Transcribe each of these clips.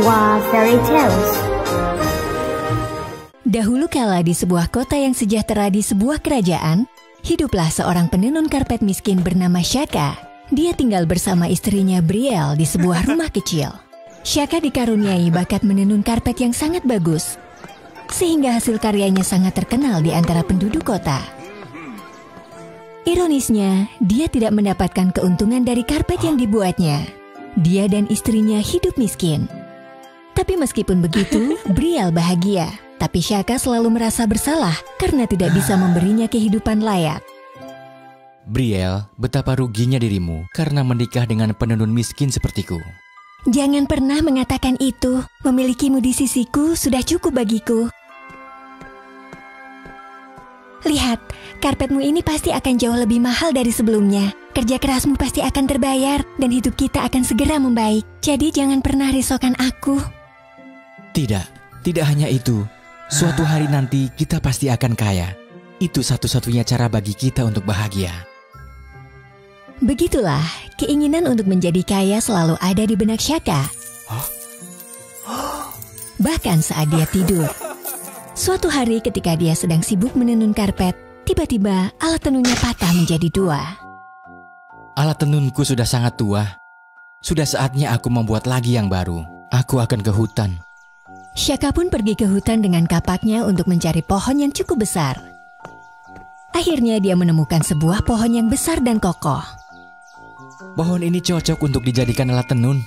Wah Fairy Tales. Dahulu kala di sebuah kota yang sejahtera di sebuah kerajaan, hiduplah seorang penenun karpet miskin bernama Shaka. Dia tinggal bersama istrinya Brielle di sebuah rumah kecil. Shaka dikaruniai bakat menenun karpet yang sangat bagus, sehingga hasil karyanya sangat terkenal di antara penduduk kota. Ironisnya, dia tidak mendapatkan keuntungan dari karpet yang dibuatnya. Dia dan istrinya hidup miskin. Tapi meskipun begitu, Brielle bahagia. Tapi Shaka selalu merasa bersalah karena tidak bisa memberinya kehidupan layak. Brielle, betapa ruginya dirimu karena menikah dengan penenun miskin sepertiku. Jangan pernah mengatakan itu. Memilikimu di sisiku sudah cukup bagiku. Lihat, karpetmu ini pasti akan jauh lebih mahal dari sebelumnya. Kerja kerasmu pasti akan terbayar dan hidup kita akan segera membaik. Jadi jangan pernah risaukan aku. Tidak hanya itu. Suatu hari nanti kita pasti akan kaya. Itu satu-satunya cara bagi kita untuk bahagia. Begitulah, keinginan untuk menjadi kaya selalu ada di benak Shaka. Bahkan saat dia tidur. Suatu hari ketika dia sedang sibuk menenun karpet, tiba-tiba alat tenunnya patah menjadi dua. Alat tenunku sudah sangat tua. Sudah saatnya aku membuat lagi yang baru. Aku akan ke hutan. Shaka pun pergi ke hutan dengan kapaknya untuk mencari pohon yang cukup besar. Akhirnya dia menemukan sebuah pohon yang besar dan kokoh. Pohon ini cocok untuk dijadikan alat tenun.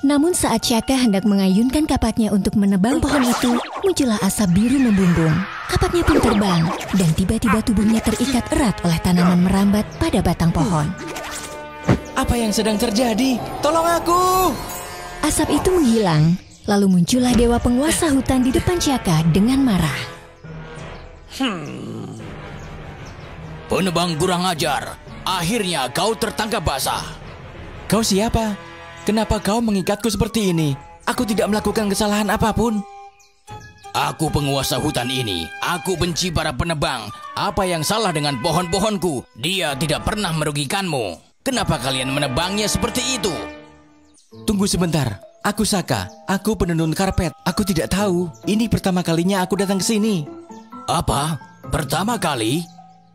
Namun saat Shaka hendak mengayunkan kapaknya untuk menebang pohon itu, muncullah asap biru membumbung. Kapaknya pun terbang, dan tiba-tiba tubuhnya terikat erat oleh tanaman merambat pada batang pohon. Apa yang sedang terjadi? Tolong aku! Asap itu menghilang. Lalu muncullah dewa penguasa hutan di depan Shaka dengan marah. Penebang kurang ajar. Akhirnya kau tertangkap basah. Kau siapa? Kenapa kau mengikatku seperti ini? Aku tidak melakukan kesalahan apapun. Aku penguasa hutan ini. Aku benci para penebang. Apa yang salah dengan pohon-pohonku? Dia tidak pernah merugikanmu. Kenapa kalian menebangnya seperti itu? Tunggu sebentar. Aku Shaka. Aku penenun karpet. Aku tidak tahu. Ini pertama kalinya aku datang ke sini. Apa? Pertama kali?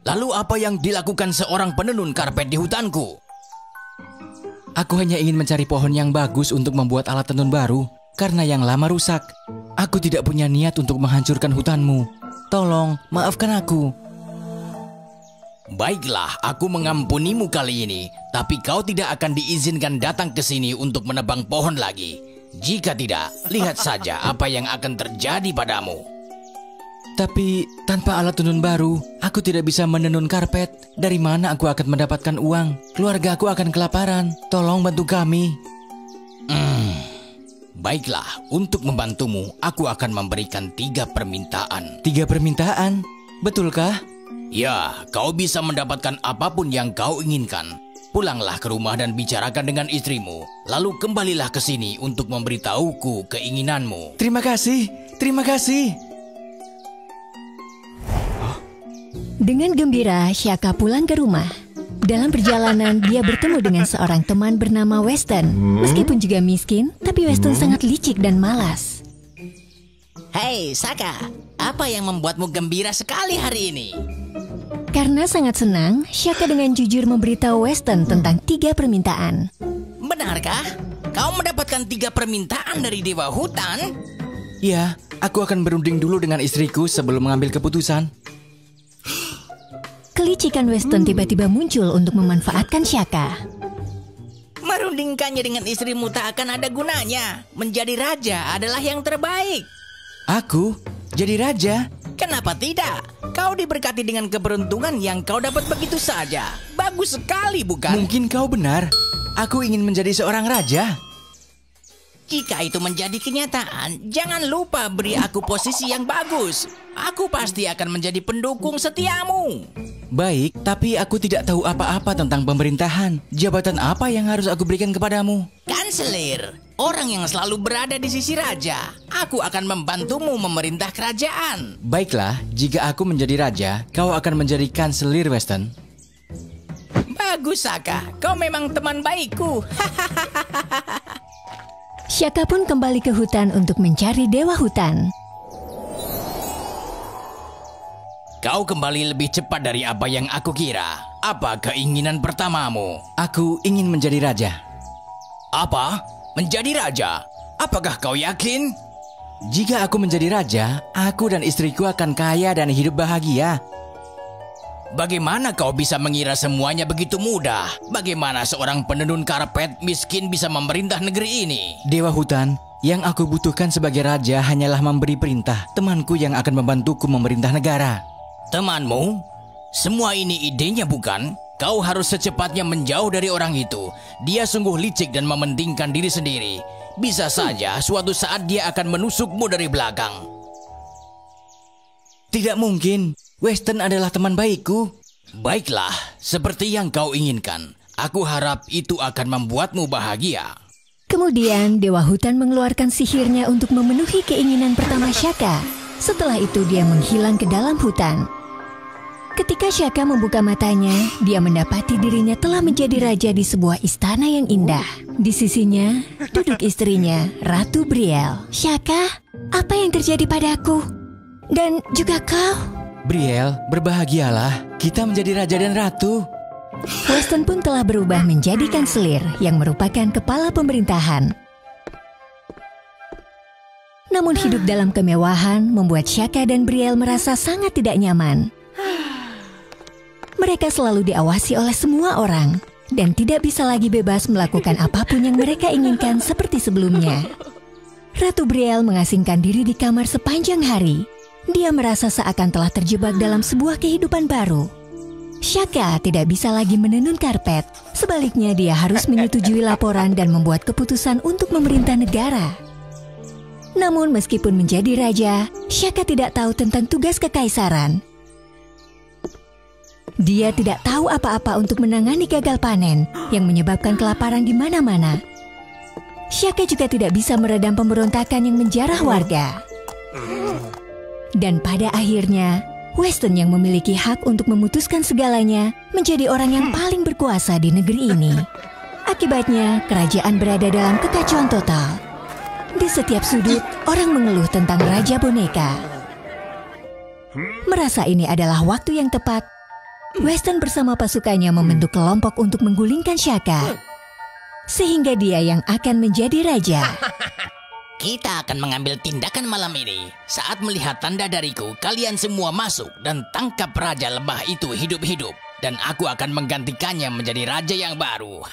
Lalu apa yang dilakukan seorang penenun karpet di hutanku? Aku hanya ingin mencari pohon yang bagus untuk membuat alat tenun baru. Karena yang lama rusak. Aku tidak punya niat untuk menghancurkan hutanmu. Tolong, maafkan aku. Baiklah, aku mengampunimu kali ini. Tapi kau tidak akan diizinkan datang ke sini untuk menebang pohon lagi. Jika tidak, lihat saja apa yang akan terjadi padamu. Tapi tanpa alat tenun baru, aku tidak bisa menenun karpet. Dari mana aku akan mendapatkan uang? Keluarga aku akan kelaparan. Tolong bantu kami. Baiklah, untuk membantumu, aku akan memberikan 3 permintaan. 3 permintaan? Betulkah? Ya, kau bisa mendapatkan apapun yang kau inginkan. Pulanglah ke rumah dan bicarakan dengan istrimu. Lalu kembalilah ke sini untuk memberitahuku keinginanmu. Terima kasih, terima kasih. Dengan gembira, Shaka pulang ke rumah. Dalam perjalanan, dia bertemu dengan seorang teman bernama Weston. Meskipun juga miskin, tapi Weston sangat licik dan malas. Hei, Shaka, apa yang membuatmu gembira sekali hari ini? Karena sangat senang, Shaka dengan jujur memberitahu Weston tentang 3 permintaan. Benarkah? Kau mendapatkan 3 permintaan dari Dewa Hutan? Ya, aku akan berunding dulu dengan istriku sebelum mengambil keputusan. Kelicikan Weston tiba-tiba muncul untuk memanfaatkan Shaka. Merundingkannya dengan istrimu tak akan ada gunanya. Menjadi raja adalah yang terbaik. Aku? Jadi raja? Kenapa tidak? Kau diberkati dengan keberuntungan yang kau dapat begitu saja. Bagus sekali, bukan? Mungkin kau benar. Aku ingin menjadi seorang raja. Jika itu menjadi kenyataan, jangan lupa beri aku posisi yang bagus. Aku pasti akan menjadi pendukung setiamu. Baik, tapi aku tidak tahu apa-apa tentang pemerintahan. Jabatan apa yang harus aku berikan kepadamu? Kanselir, orang yang selalu berada di sisi raja. Aku akan membantumu memerintah kerajaan. Baiklah, jika aku menjadi raja, kau akan menjadi kanselir, Weston. Bagus, Shaka. Kau memang teman baikku. Shaka pun kembali ke hutan untuk mencari dewa hutan. Kau kembali lebih cepat dari apa yang aku kira. Apa keinginan pertamamu? Aku ingin menjadi raja. Apa? Menjadi raja? Apakah kau yakin? Jika aku menjadi raja, aku dan istriku akan kaya dan hidup bahagia. Bagaimana kau bisa mengira semuanya begitu mudah? Bagaimana seorang penenun karpet miskin bisa memerintah negeri ini? Dewa hutan, yang aku butuhkan sebagai raja hanyalah memberi perintah. Temanku yang akan membantuku memerintah negara. Temanmu? Semua ini idenya bukan? Kau harus secepatnya menjauh dari orang itu. Dia sungguh licik dan mementingkan diri sendiri. Bisa saja suatu saat dia akan menusukmu dari belakang. Tidak mungkin. Weston adalah teman baikku. Baiklah, seperti yang kau inginkan. Aku harap itu akan membuatmu bahagia. Kemudian dewa hutan mengeluarkan sihirnya untuk memenuhi keinginan pertama Shaka. Setelah itu dia menghilang ke dalam hutan. Ketika Shaka membuka matanya, dia mendapati dirinya telah menjadi raja di sebuah istana yang indah. Di sisinya duduk istrinya, Ratu Brielle. Shaka, apa yang terjadi padaku? Dan juga kau? Brielle, berbahagialah. Kita menjadi raja dan ratu. Weston pun telah berubah menjadi kanselir yang merupakan kepala pemerintahan. Namun hidup dalam kemewahan membuat Shaka dan Brielle merasa sangat tidak nyaman. Mereka selalu diawasi oleh semua orang dan tidak bisa lagi bebas melakukan apapun yang mereka inginkan seperti sebelumnya. Ratu Brielle mengasingkan diri di kamar sepanjang hari. Dia merasa seakan telah terjebak dalam sebuah kehidupan baru. Shaka tidak bisa lagi menenun karpet. Sebaliknya dia harus menyetujui laporan dan membuat keputusan untuk memerintah negara. Namun meskipun menjadi raja, Shaka tidak tahu tentang tugas kekaisaran. Dia tidak tahu apa-apa untuk menangani gagal panen yang menyebabkan kelaparan di mana-mana. Shaka juga tidak bisa meredam pemberontakan yang menjarah warga. Dan pada akhirnya, Weston yang memiliki hak untuk memutuskan segalanya menjadi orang yang paling berkuasa di negeri ini. Akibatnya, kerajaan berada dalam kekacauan total. Di setiap sudut, orang mengeluh tentang Raja Boneka. Merasa ini adalah waktu yang tepat, Weston bersama pasukannya membentuk kelompok untuk menggulingkan Shaka. Sehingga dia yang akan menjadi raja. Kita akan mengambil tindakan malam ini. Saat melihat tanda dariku, kalian semua masuk dan tangkap raja lembah itu hidup-hidup. Dan aku akan menggantikannya menjadi raja yang baru.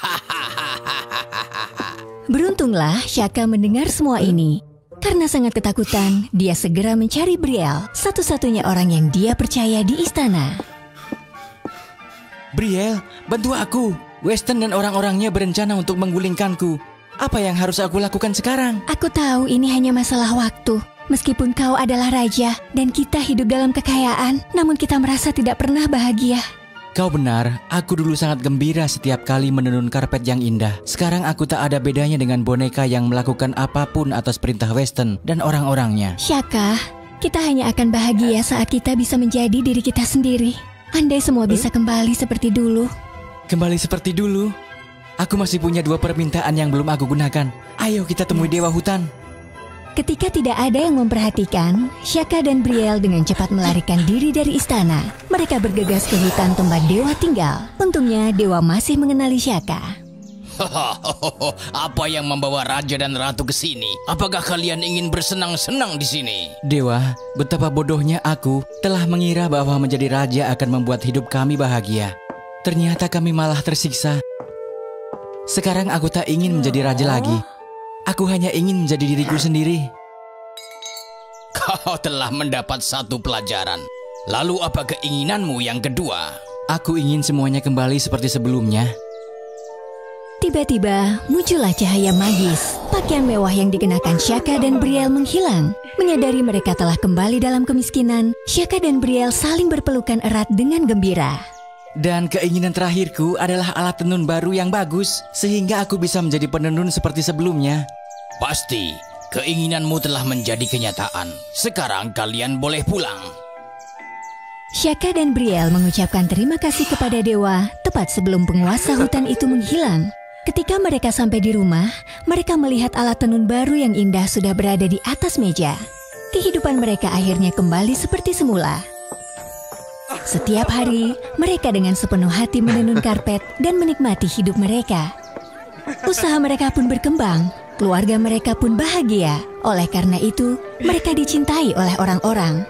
Beruntunglah Shaka mendengar semua ini. Karena sangat ketakutan, dia segera mencari Brielle, satu-satunya orang yang dia percaya di istana. Brielle, bantu aku. Weston dan orang-orangnya berencana untuk menggulingkanku. Apa yang harus aku lakukan sekarang? Aku tahu ini hanya masalah waktu. Meskipun kau adalah raja dan kita hidup dalam kekayaan, namun kita merasa tidak pernah bahagia. Kau benar, aku dulu sangat gembira setiap kali menenun karpet yang indah. Sekarang aku tak ada bedanya dengan boneka yang melakukan apapun atas perintah Weston dan orang-orangnya. Shaka, kita hanya akan bahagia saat kita bisa menjadi diri kita sendiri. Andai semua bisa kembali seperti dulu. Kembali seperti dulu? Aku masih punya 2 permintaan yang belum aku gunakan. Ayo kita temui dewa hutan. Ketika tidak ada yang memperhatikan, Shaka dan Brielle dengan cepat melarikan diri dari istana. Mereka bergegas ke hutan tempat dewa tinggal. Untungnya dewa masih mengenali Shaka. Apa yang membawa raja dan ratu ke sini? Apakah kalian ingin bersenang-senang di sini? Dewa, betapa bodohnya aku telah mengira bahwa menjadi raja akan membuat hidup kami bahagia. Ternyata kami malah tersiksa. Sekarang aku tak ingin menjadi raja lagi. Aku hanya ingin menjadi diriku sendiri. Kau telah mendapat 1 pelajaran. Lalu apa keinginanmu yang kedua? Aku ingin semuanya kembali seperti sebelumnya. Tiba-tiba muncullah cahaya magis. Pakaian mewah yang dikenakan Shaka dan Brielle menghilang. Menyadari mereka telah kembali dalam kemiskinan, Shaka dan Brielle saling berpelukan erat dengan gembira. Dan keinginan terakhirku adalah alat tenun baru yang bagus, sehingga aku bisa menjadi penenun seperti sebelumnya. Pasti, keinginanmu telah menjadi kenyataan. Sekarang kalian boleh pulang. Shaka dan Brielle mengucapkan terima kasih kepada dewa tepat sebelum penguasa hutan itu menghilang. Ketika mereka sampai di rumah, mereka melihat alat tenun baru yang indah sudah berada di atas meja. Kehidupan mereka akhirnya kembali seperti semula. Setiap hari, mereka dengan sepenuh hati menenun karpet dan menikmati hidup mereka. Usaha mereka pun berkembang, keluarga mereka pun bahagia. Oleh karena itu, mereka dicintai oleh orang-orang.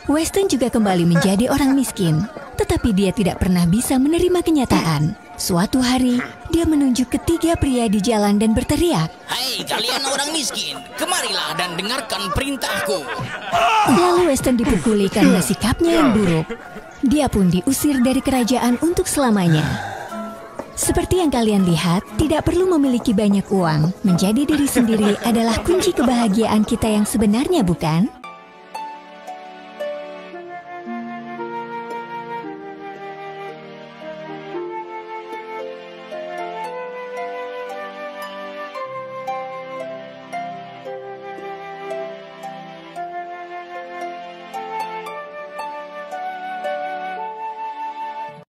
Weston juga kembali menjadi orang miskin, tetapi dia tidak pernah bisa menerima kenyataan. Suatu hari, dia menunjuk ketiga pria di jalan dan berteriak, "Hai kalian orang miskin, kemarilah dan dengarkan perintahku." Lalu Weston dipukuli karena sikapnya yang buruk. Dia pun diusir dari kerajaan untuk selamanya. Seperti yang kalian lihat, tidak perlu memiliki banyak uang. Menjadi diri sendiri adalah kunci kebahagiaan kita yang sebenarnya, bukan?